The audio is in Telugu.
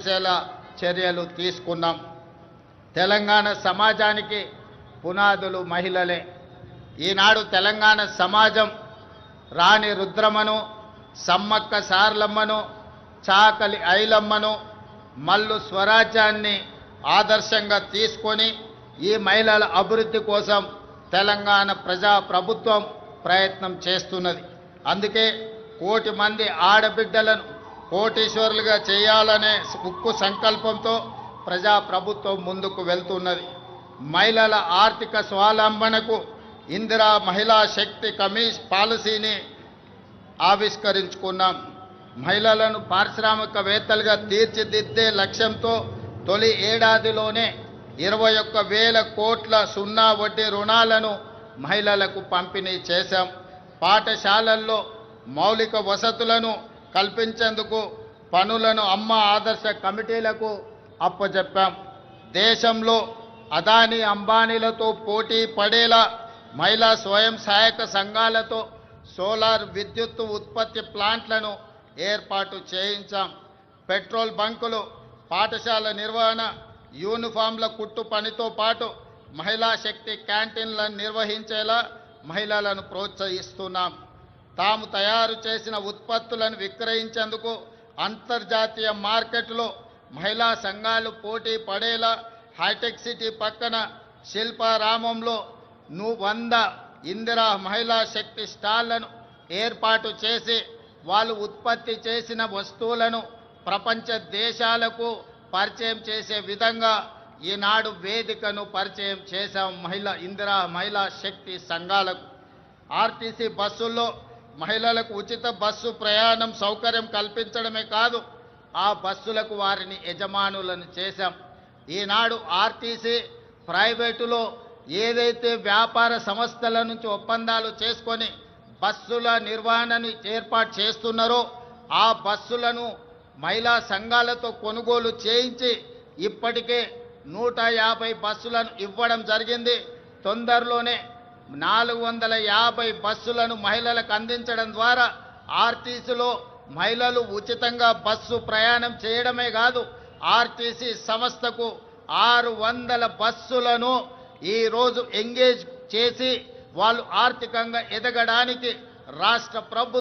చేసేలా చర్యలు తీసుకున్నాం. తెలంగాణ సమాజానికి పునాదులు మహిళలే. ఈనాడు తెలంగాణ సమాజం రాణి రుద్రమను, సమ్మక్క సార్లమ్మను, చాకలి ఐలమ్మను, మల్లు స్వరాజ్యాన్ని ఆదర్శంగా తీసుకొని ఈ మహిళల అభివృద్ధి కోసం తెలంగాణ ప్రజా ప్రభుత్వం ప్రయత్నం చేస్తున్నది. అందుకే కోటి మంది ఆడబిడ్డలను కోటీశ్వరులుగా చేయాలనే ఉక్కు సంకల్పంతో ప్రజా ప్రభుత్వం ముందుకు వెళ్తున్నది. మహిళల ఆర్థిక స్వావలంబనకు ఇందిరా మహిళా శక్తి పాలసీని ఆవిష్కరించుకున్నాం. మహిళలను పారిశ్రామికవేత్తలుగా తీర్చిదిద్దే లక్ష్యంతో తొలి ఏడాదిలోనే 21,000 కోట్ల సున్నా వడ్డీ రుణాలను మహిళలకు పంపిణీ చేశాం. పాఠశాలల్లో మౌలిక వసతులను కల్పించేందుకు పనులను అమ్మ ఆదర్శ కమిటీలకు అప్పచెప్పాం. దేశంలో అదానీ అంబానీలతో పోటీ పడేలా మహిళా స్వయం సహాయక సంఘాలతో సోలార్ విద్యుత్ ఉత్పత్తి ప్లాంట్లను ఏర్పాటు చేయించాం. పెట్రోల్ బంకులు, పాఠశాల నిర్వహణ, యూనిఫామ్ల కుట్టు పనితో పాటు మహిళా శక్తి క్యాంటీన్లను నిర్వహించేలా మహిళలను ప్రోత్సహిస్తున్నాం. తాము తయారు చేసిన ఉత్పత్తులను విక్రయించేందుకు అంతర్జాతీయ మార్కెట్లో మహిళా సంఘాలు పోటీ పడేలా హైటెక్ సిటీ పక్కన శిల్పారామంలో 100 ఇందిరా మహిళా శక్తి స్టాళ్లను ఏర్పాటు చేసి వాళ్ళు ఉత్పత్తి చేసిన వస్తువులను ప్రపంచ దేశాలకు పరిచయం చేసే విధంగా ఈనాడు వేదికను పరిచయం చేశాం. ఇందిరా మహిళా శక్తి సంఘాలకు ఆర్టీసీ బస్సుల్లో మహిళలకు ఉచిత బస్సు ప్రయాణం సౌకర్యం కల్పించడమే కాదు, ఆ బస్సులకు వారిని యజమానులను చేశాం. ఈనాడు ఆర్టీసీ ప్రైవేటులో ఏదైతే వ్యాపార సంస్థల నుంచి ఒప్పందాలు చేసుకొని బస్సుల నిర్వహణను ఏర్పాటు చేస్తున్నారో ఆ బస్సులను మహిళా సంఘాలతో కొనుగోలు చేయించి ఇప్పటికే 150 బస్సులను ఇవ్వడం జరిగింది. తొందరలోనే 450 బస్సులను మహిళలకు అందించడం ద్వారా ఆర్టీసీలో మహిళలు ఉచితంగా బస్సు ప్రయాణం చేయడమే కాదు, ఆర్టీసీ సంస్థకు 600 బస్సులను ఈరోజు ఎంగేజ్ చేసి వాళ్ళు ఆర్థికంగా ఎదగడానికి రాష్ట్ర ప్రభుత్వం